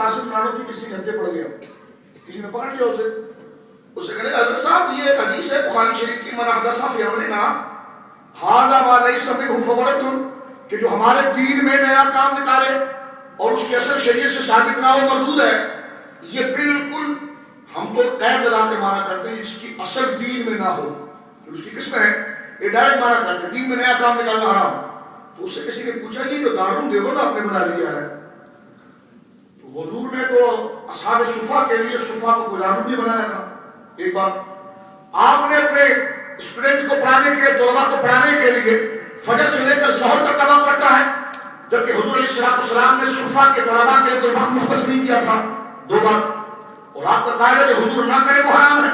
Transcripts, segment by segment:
قاسم نانوتوی کسی کے ہتھے پڑ گیا, کسی نے پکڑ لیا اسے کہنے حضرت صاحب یہ ایک حدیث ہے بخاری شریف کی, من احدث فی امرنا ھذا ما لیس منہ فہو رد, کہ جو ہمارے دین میں نیا کام نکالے اور اس کی اصل شریعت سے ثابت نہ ہو مردود ہے. یہ بالکل ہم تو قید لگا کے مانا کرتے ہیں جس کی اصل دین میں نہ ہو, پھر اس کی قسم ہے یہ ڈائریکٹ مانا کرتے ہیں دین میں نیا کام نکالنا حرام. تو اس سے کسی نے پوچھا یہ جو دارالعلوم دیوبند آپ نے بنا لیا ہے, تو حضور نے تو اصحاب صفا کے لیے صفا کو دارالعلوم نہیں بنایا تھا. ایک بات آپ نے اپنے اسٹوڈنٹس کو پڑھانے کے لیے, طلباء کو پڑھانے کے لیے فجر سے لے کر ظہر تک کا وقت رکھا ہے, جبکہ حضور علیہ السلام نے صفا کے طلباء کے لیے کوئی وقت مختص نہیں کیا تھا. دو بات, اور آپ کا قاعدہ کہ حضور نہ کرے وہ حرام ہے,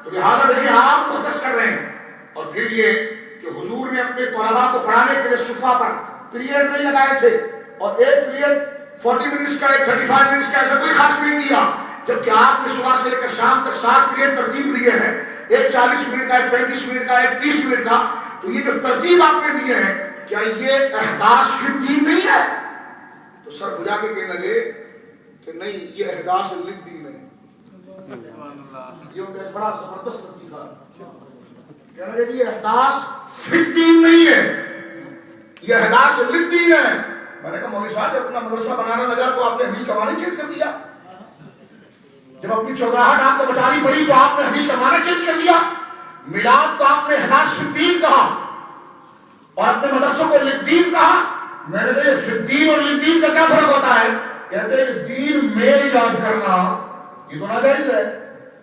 تو لہٰذا دیکھیے آپ مختص کر رہے ہیں. اور پھر یہ کہ حضور نے اپنے طلباء کو پڑھانے کے لیے صفا پر پیریڈ نہیں لگائے تھے, اور ایک پیریڈ 40 منٹس کا, ایک 35 منٹس کا, ایسا کوئی خاص نہیں کیا, جبکہ آپ نے صبح سے لے کر شام تک 7 پیریڈ ترتیب دیے ہیں, ایک 40 منٹ کا, ایک 35 منٹ کا, ایک 30 منٹ کا. تو یہ جو ترتیب آپ نے دیے ہیں, کیا یہ احداث فی الدین نہیں ہے؟ تو سر خدا کے کہنے لگے کہ نہیں, یہ احداث للدین ہے. یہ ان کا ایک بڑا زبردست لطیفہ کہنے لگے یہ احداث فی الدین نہیں ہے, یہ احداث للدین ہے. میں نے کہا مولوی صاحب جب اپنا مدرسہ بنانا لگا تو آپ نے حدیث کا معنی چینج کر دیا, جب اپنی چودراہٹ آپ کو بچانی پڑی تو آپ نے حدیث کا معنی چینج کر دیا. میلاد کو آپ نے احداث فی الدین کہا اور اپنے مدرسوں کو للدین کہا. میں نے کہا فی الدین اور للدین کا کیا فرق ہوتا ہے؟ کہتے ہیں دین میں ایجاد کرنا یہ تو ناجائز ہے,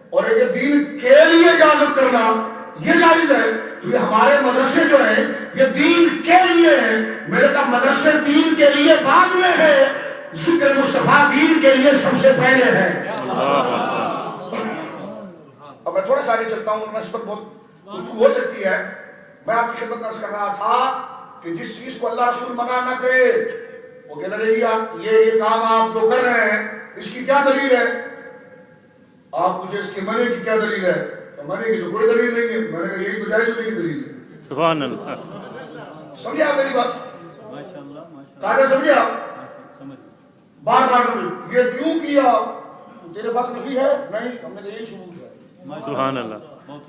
اور ایک دین کے لیے اجازت کرنا یہ جائز ہے. تو یہ ہمارے مدرسے جو ہیں یہ دین کے لیے ہیں. میرے کہا مدرسے دین کے لیے بعد میں ہے, ذکر مصطفیٰ دین کے لیے سب سے پہلے ہے. اب میں تھوڑا سا آگے چلتا ہوں, اس پر بہت گفتگو ہو سکتی ہے. میں آپ کی خدمت عرض کر رہا تھا کہ جس چیز کو اللہ رسول منع نہ کرے وہ کہنے لگے یہ کام آپ جو کر رہے ہیں اس کی کیا دلیل ہے؟ آپ مجھے اس کے منع کی کیا دلیل ہے؟ تو منع کی تو کوئی دلیل نہیں ہے. میں نے کہا یہی تو جائز ہونے کی دلیل ہے. سبحان اللہ. سمجھے آپ میری بات؟ کہا سمجھے آپ؟ بار بار یہ کیوں کیا؟ تیرے پاس نفی ہے؟ نہیں, ہم نے کہا یہی ثبوت ہے. سبحان اللہ,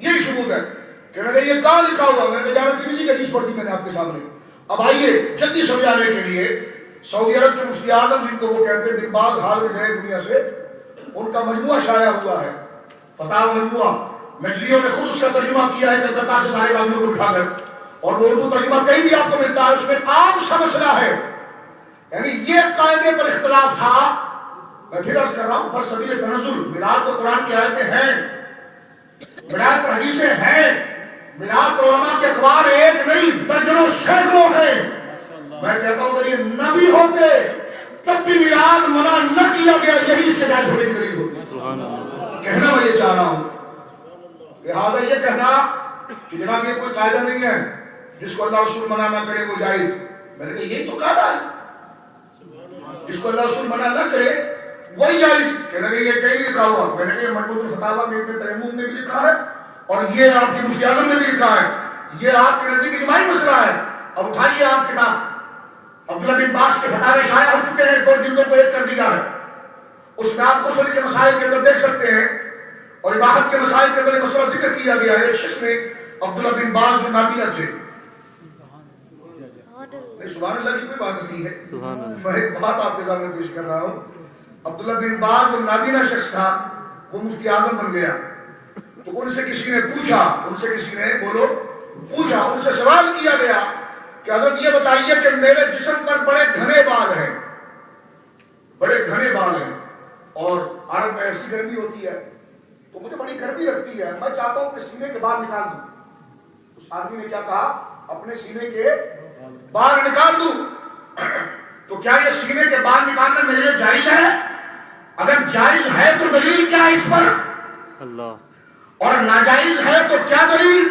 یہی ثبوت ہے. کہنے لگے یہ کہاں لکھا ہوا؟ میں نے کہا جامع ترمذی کی حدیث پڑھی میں نے آپ کے سامنے. اب آئیے جلدی سمجھانے کے لیے سعودی عرب کے مفتی اعظم جن کو وہ کہتے ہیں دن بعد حال میں گئے دنیا سے, ان کا مجموعہ شائع ہوا ہے, فتاوی مجموعہ. مجلیوں نے خود اس کا ترجمہ کیا ہے کلکتہ سے سارے بابیوں کو اٹھا کر, اور وہ اردو ترجمہ کہیں بھی آپ کو ملتا ہے, اس میں عام سا مسئلہ ہے. یعنی یہ قاعدے پر اختلاف تھا. میں پھر عرض کر رہا ہوں پر سبیل تنزل میلاد تو قرآن کی آیتیں ہیں, میلاد پر حدیثیں ہیں, میلاد پر علماء کے اخبار ایک نہیں درجنوں سینکڑوں ہیں. میں کہتا ہوں اگر یہ نبی ہوتے تب بھی میلاد منع نہ کیا گیا, یہی اس کے جائز ہونے کی دلیل ہوتی. کہنا میں یہ چاہ رہا ہوں, لہٰذا یہ کہنا کہ جناب یہ کوئی قاعدہ نہیں ہے جس کو اللہ رسول منع نہ کرے وہ جائز. میں نے کہا یہی تو قاعدہ ہے, جس کو اللہ رسول منع نہ کرے وہی جائز. کہنے لگے یہ کہیں لکھا ہوا؟ میں نے کہا یہ مجموع الفتاوی میں ابن تیمون نے بھی لکھا ہے اور یہ آپ کی مفتی اعظم نے بھی لکھا ہے. یہ آپ کے نزدیک اجماعی مسئلہ ہے. اب اٹھائیے آپ کتاب عبداللہ بن باز کے فتاوی شائع ہو چکے ہیں, 2 جلدوں کو ایک کر دیا ہے. اس میں آپ غسل کے مسائل کے اندر دیکھ سکتے ہیں, اور اباحت کے مسائل کے اندر مسئلہ ذکر کیا گیا ہے. ایک شخص نے عبداللہ بن باز جو نابینا تھے, سبحان اللہ کی کوئی بات نہیں ہے, میں ایک بات آپ کے سامنے پیش کر رہا ہوں. عبداللہ بن باز جو نابینا شخص تھا وہ مفتی اعظم بن گیا. تو ان سے کسی نے پوچھا, ان سے سوال کیا گیا کہ حضرت یہ بتائیے کہ میرے جسم پر بڑے گھنے بال ہیں, اور عرب میں ایسی گرمی ہوتی ہے تو مجھے بڑی گرمی لگتی ہے, میں چاہتا ہوں کہ سینے کے بال نکال دوں. اس آدمی نے کیا کہا؟ اپنے سینے کے بال نکال دوں. تو کیا یہ سینے کے بال نکالنا میرے لیے جائز ہے؟ اگر جائز ہے تو دلیل کیا ہے اس پر؟ اللہ. اور ناجائز ہے تو کیا دلیل؟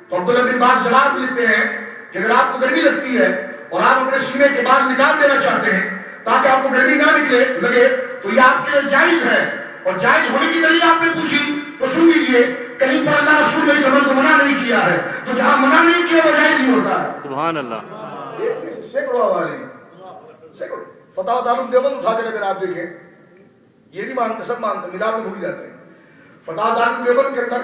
تو عبداللہ بن باز جواب لیتے ہیں کہ اگر آپ کو گرمی لگتی ہے اور آپ اپنے سینے کے بال نکال دینا چاہتے ہیں تاکہ آپ کو گرمی نہ لگے تو یہ آپ کے لیے جائز ہے. اور جائز ہونے کی دلیل آپ نے پوچھی تو سن لیجیے, کہیں پر اللہ رسول نے اس عمل کو منع نہیں کیا ہے, تو جہاں منع نہیں کیا وہ جائز ہی ہوتا ہے. سبحان اللہ. سینکڑوں حوالے ہیں, فتاوی دارالعلوم دیوبند اٹھا کر اگر آپ دیکھیں یہ بھی مانتے، سب مانتے، میلاد میں بھول جاتے ہیں. فتح دار دیوبند کے اندر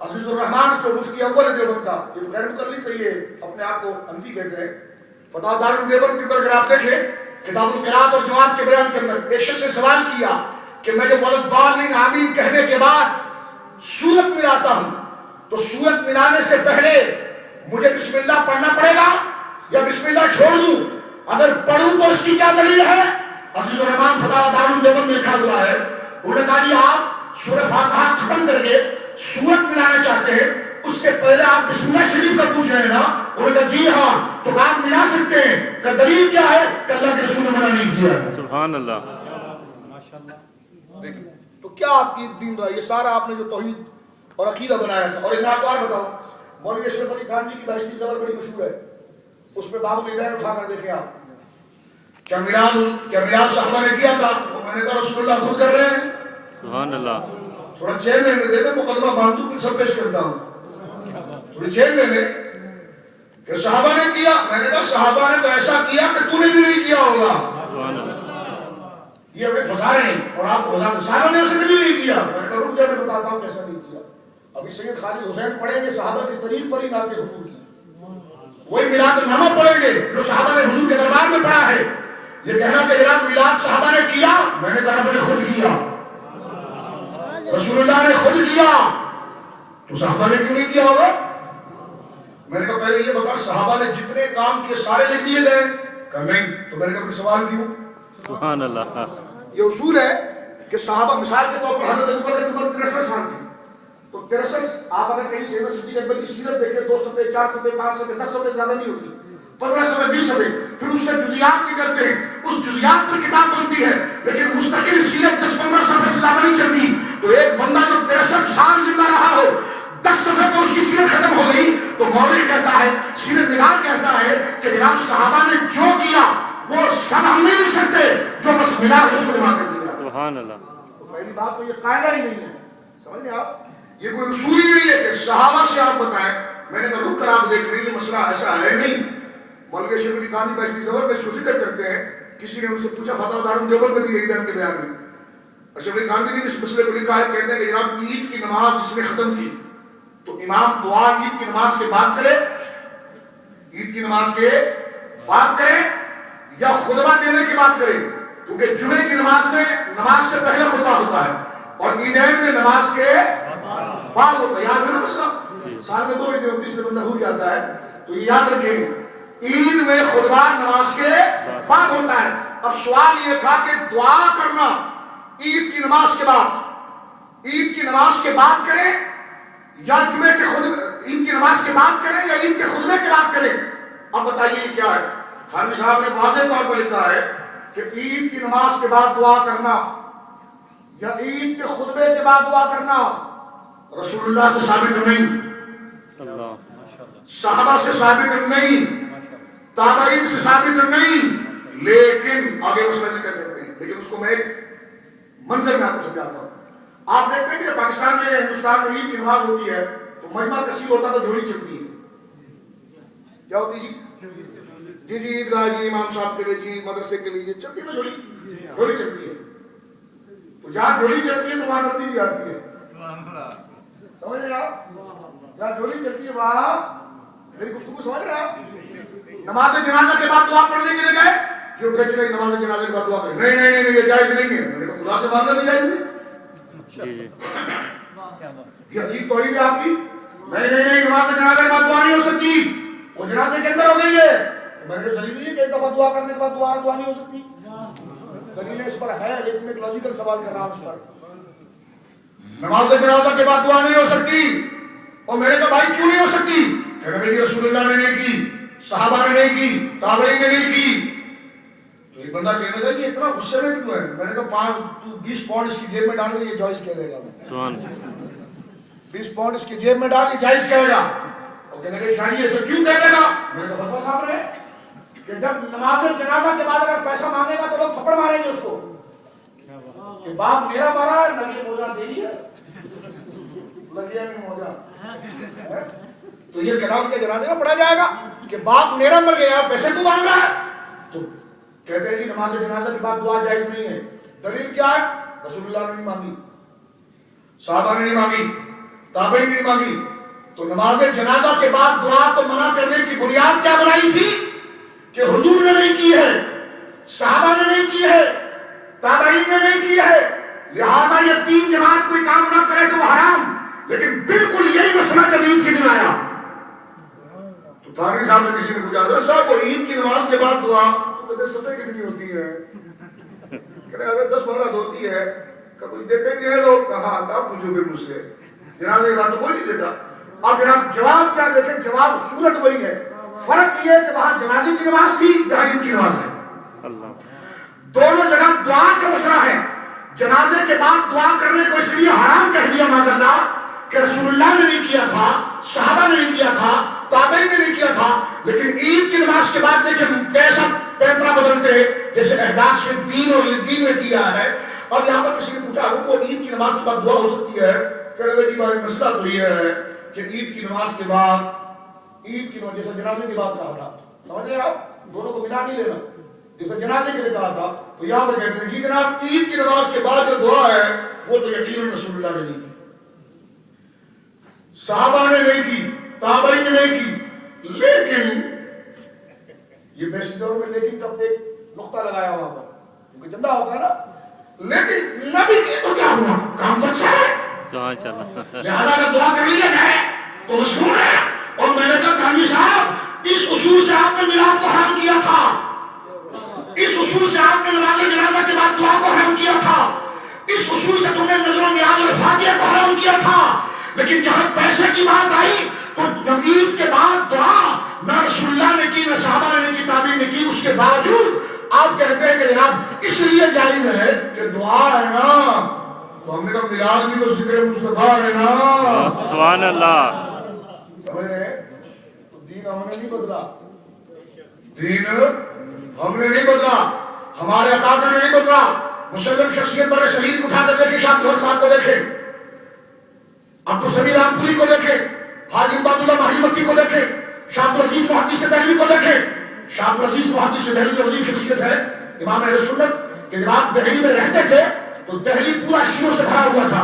عزیز الرحمان جو مفتی اول دیوبند کا، یہ تو غیر مقلد سے یہ اپنے آپ کو انفی کہتے ہیں. فتح دار دیوبند کے اندر اگر آپ دیکھیں کتاب القراءت اور جماعت کے بیان کے اندر ایک شخص نے سوال کیا کہ میں جب ولدالمین آمین کہنے کے بعد سورت ملاتا ہوں تو سورت ملانے سے پہلے مجھے بسم اللہ پڑھنا پڑے گا یا بسم اللہ چھوڑ دوں؟ اگر پڑھوں تو اس کی کیا دلیل ہے؟ عزیز الرحمان فتح دار دیوبند میں لکھا ہوا ہے، انہوں نے کہا کہ آپ سورہ فاتحہ ختم کر کے سورت ملانا چاہتے ہیں، اس سے پہلے آپ بسم اللہ شریف کا پوچھ رہے ہیں نا؟ انہوں نے کہا جی ہاں. تو آپ ملا سکتے ہیں کہ دلیل کیا ہے کہ اللہ کے رسول نے منع نہیں کیا ہے. سبحان اللہ. دیکھیں تو کیا آپ کی دین رہا؟ یہ سارا آپ نے جو توحید اور عقیدہ بنایا تھا. اور ایک بات اور بتاؤ، مولوی اشرف علی تھانوی کی بہشتی زبر بڑی مشہور ہے، اس پہ باب العیدین اٹھا کر دیکھیں آپ. کیا میلاد صحابہ نے کیا تھا؟ وہ میں نے کہا رسول اللہ خود کر رہے ہیں. سبحان اللہ. تھوڑا چین لینے دے، میں مقدمہ باندھوں پھر سب پیش کرتا ہوں. تھوڑی چین لے لے کہ صحابہ نے کیا. میں نے کہا صحابہ نے تو ایسا کیا کہ تو نے بھی نہیں کیا ہوگا. سبحان اللہ. یہ ہمیں پھنسا رہے ہیں اور آپ کو بتا دیں صحابہ نے اسے کبھی نہیں کیا. میں کہا رک جا، میں بتاتا ہوں کیسا نہیں کیا. ابھی سید خالد حسین پڑھیں گے صحابہ کی تعریف پر ہی نعت حضور کی، وہی میلاد النامہ پڑھیں گے جو صحابہ نے حضور کے دربار میں پڑھا ہے. یہ کہنا کہ جناب میلاد صحابہ نے کیا، میں نے کہا میں نے خود کیا، رسول اللہ نے خود کیا، تو صحابہ نے کیوں نہیں کیا ہوگا؟ میں نے کہا پہلے یہ بتا صحابہ نے جتنے کام کیے سارے لکھ دیے گئے؟ کہا نہیں. تو میں نے کہا پھر سوال کیوں؟ سبحان اللہ. یہ اصول ہے کہ صحابہ مثال کے طور پر حضرت ابوبکر کی عمر 63 سال تھی، تو 63 آپ اگر کہیں سیرت صدیق اکبر کی سیرت دیکھیں 2 صفحے 4 صفحے 5 صفحے 10 صفحے زیادہ نہیں ہوتی، 15 صفحے 20 صفحے، پھر اس سے جزیات نکلتے ہیں، اس جزیات پر کتاب بنتی ہے، لیکن مستقل سیرت 10-15 صفحے سے زیادہ نہیں چلتی. تو ایک بندہ جو 63 سال زندہ رہا ہو 10 صفحے میں اس کی سیرت ختم ہو گئی، تو مولوی کہتا ہے، سیرت نگار کہتا ہے کہ جناب صحابہ نے جو کیا وہ سب ہم نہیں لکھ سکتے، جو بس ملا ہے اس کو جمع کر دیا. سبحان اللہ. تو پہلی بات تو یہ قاعدہ ہی نہیں ہے، سمجھ لیں آپ، یہ کوئی اصول ہی نہیں ہے کہ صحابہ سے آپ بتائیں. میں نے کہا رک کر آپ دیکھ رہے ہیں، یہ مسئلہ ایسا ہے نہیں. مولوی اشرف علی تھانوی بہشتی زبر میں اس کو ذکر کرتے ہیں. کسی نے ان سے پوچھا فتح دار دیوبند میں بھی یہی دین کے بیان میں اشرف علی تھانوی نے اس مسئلے کو لکھا ہے. کہتے ہیں کہ جناب عید کی نماز جس نے ختم کی تو امام دعا عید کی نماز کے بعد کرے، عید کی نماز کے بعد کرے یا خطبہ دینے کے بعد کرے، کیونکہ جمعے کی نماز میں نماز سے پہلے خطبہ ہوتا ہے اور عیدین میں نماز کے بعد ہوتا ہے. یاد ہے نا مسئلہ؟ سال میں 2 عیدیں ہوتی ہیں، اس سے بندہ بھول جاتا ہے. تو یہ یاد رکھیں عید میں خطبہ نماز کے بعد ہوتا ہے. اب سوال یہ تھا کہ دعا کرنا عید کی نماز کے بعد، عید کی نماز کے بعد کریں یا جمعے کے خطبے، عید کی نماز کے بعد کریں یا عید کے خطبے کے بعد کریں؟ اب بتائیے یہ کیا ہے؟ تھانوی صاحب نے واضح طور پر لکھا ہے کہ عید کی نماز کے بعد دعا کرنا یا عید کے خطبے کے بعد دعا کرنا رسول اللہ سے ثابت نہیں، صحابہ سے ثابت نہیں، تابعین سے ثابت نہیں. لیکن آگے مسئلہ ذکر کرتے ہیں، لیکن اس کو میں ایک منظر میں آپ کو سمجھاتا ہوں. آپ دیکھتے ہیں کہ پاکستان میں ہندوستان میں عید کی نماز ہوتی ہے تو مجمع کثیر ہوتا تو جھولی چلتی ہے. کیا ہوتی جی جی عیدگاہ جی امام صاحب کے لیے جی مدرسے کے لیے چلتی ہے نا جھولی، جھولی چلتی ہے. تو جہاں جھولی چلتی ہے تو وہاں نرمی بھی آتی ہے. سمجھ رہے آپ؟ جہاں جھولی چلتی ہے وہاں میری گفتگو سمجھ رہے آپ؟ نماز جنازہ کے بعد دعا پڑھنے کے لیے گئے کہ اٹھے چلے نماز جنازہ کے بعد دعا کریں. نہیں نہیں نہیں یہ جائز نہیں ہے. میں نے کہا خدا سے مانگنا بھی جائز نہیں. یہ عجیب توحید ہے آپ کی. نہیں نہیں نہیں نماز جنازہ کے بعد دعا نہیں ہو سکتی، وہ جنازے کے اندر ہو گئی ہے. میں نے ضروری نہیں ہے کہ ایک دفعہ دعا کرنے کے بعد دعا نہیں ہو سکتی. دلیل اس پر ہے لیکن ایک لاجیکل سوال کر رہا ہوں اس پر. نماز جنازہ کے بعد دعا نہیں ہو سکتی. اور میں نے کہا بھائی کیوں نہیں ہو سکتی؟ کہنے لگے رسول اللہ نے نہیں کی، صحابہ نے نہیں کی، تابعین نے نہیں کی. تو ایک بندہ کہنے لگا یہ اتنا غصے میں کیوں ہے؟ میں نے کہا 20 پاؤنڈ اس کی جیب میں ڈال دے، یہ جائز کہہ دے گا. 20 پاؤنڈ اس کی جیب میں ڈال کے جائز کہے گا. اور کہنے لگے شاہی ایسا کیوں کہہ دے گا؟ میں نے کہا فتویٰ صاحب نے کہ جب نماز جنازہ کے بعد اگر پیسہ مانگے گا تو لوگ تھپڑ ماریں گے اس کو کہ باپ میرا مارا ہے، لگے موجہ دے دیا لگیا نہیں موجہ. تو یہ کلام کے جنازے میں پڑھا جائے گا کہ باپ میرا مر گیا پیسے تو مانگ رہا ہے. تو کہتے ہیں کہ نماز جنازہ کے بعد دعا جائز نہیں ہے. دلیل کیا ہے؟ رسول اللہ نے نہیں مانگی، صحابہ نے نہیں مانگی، تابعین نے نہیں مانگی، تو نماز جنازہ کے بعد دعا کو منع کرنے کی بنیاد کیا بنائی تھی کہ حضور نے نہیں کی ہے، صحابہ نے نہیں کی ہے، تابعین نے نہیں کی ہے، لہذا یہ تین جماعت کوئی کام نہ کرے تو وہ حرام۔ لیکن بالکل یہی مسئلہ جب عید کے دن آیا تو تھانوی صاحب سے کسی نے پوچھا حضرت صاحب وہ عید کی نماز کے بعد دعا تو کہتے صفحے کتنی ہوتی ہے؟ کہتے اگر 10-15 ہوتی ہے، کچھ دیتے بھی ہیں لوگ، کہاں کہاں پوچھو پھر مجھ سے، جنازے کے بعد تو کوئی نہیں دیتا۔ اب جناب جواب کیا دیکھیں، جواب صورت وہی ہے، فرق یہ ہے کہ وہاں جنازے کی نماز تھی، یہاں عید کی نماز ہے، دونوں جگہ دعا کا مسئلہ ہے۔ جنازے کے بعد دعا کرنے کو اس لیے حرام کہہ دیا معاذ اللہ کہ رسول اللہ نے نہیں کیا تھا، صحابہ نے نہیں کیا تھا، تابعین نے نہیں کیا تھا، لیکن عید کی نماز کے بعد دیکھیں کیسا پینترا بدلتے ہیں، جیسے احداث سے دین اور دین میں کیا ہے۔ اور یہاں پر کسی نے پوچھا وہ عید کی نماز کے بعد دعا ہو سکتی ہے؟ کہنے لگے جی بھائی مسئلہ تو یہ ہے کہ عید کی نماز کے بعد، عید کی نماز جیسے جنازے کی بات کہا تھا، سمجھ رہے آپ، دونوں کو ملا نہیں لینا، جیسے جنازے کے لیے کہا تھا تو یہاں پر کہتے ہیں کہ جناب عید کی نماز کے بعد جو دعا ہے وہ تو یقیناً رسول اللہ نے نہیں کی، صحابہ نے نہیں کی، تابعین نے نہیں کی، لیکن یہ بیشتر دور میں لیکن کب ایک نقطہ لگایا وہاں پر کیونکہ جندہ ہوتا ہے نا، لیکن نبی کی تو کیا ہوا، کام تو اچھا ہے، لہذا اگر دعا کر لیا جائے تو مشہور ہے۔ اور میں نے کہا تھانوی صاحب اس اصول سے آپ نے میلاد کو حرام کیا تھا، اس اصول سے آپ نے نماز جنازہ کے بعد دعا کو حرام کیا تھا، اس اصول سے تم نے نظر و نیاز اور فاتحہ کو حرام کیا تھا، لیکن جہاں پیسے کی بات آئی تو جب عید کے بعد دعا نہ رسول اللہ نے کی، نہ صحابہ نے کی، تابعین نے کی، اس کے باوجود آپ کہتے ہیں کہ جناب اس لیے جائز ہے کہ دعا ہے نا، تو ہم نے کہا میلاد بھی تو ذکر مصطفیٰ ہے نا، سبحان اللہ، سمجھ رہے ہیں؟ تو دین ہم نے نہیں بدلا، دین ہم نے نہیں بدلا، ہمارے اکابر نے نہیں بدلا۔ مسلم شخصیت پر شہید اٹھا کر دیکھیں، شاہ عبداللہ صاحب کو دیکھیں، عبدالسمیع رامپوری کو دیکھیں، حاجی عباد اللہ مہدی کو دیکھیں، شاہ عبدالعزیز محدث دہلوی کو دیکھیں۔ شاہ عبدالعزیز محدث دہلوی کی عظیم شخصیت ہے، امام اہل سنت، کہ جب آپ دہلی میں رہتے تھے تو دہلی پورا شیعوں سے بھرا ہوا تھا۔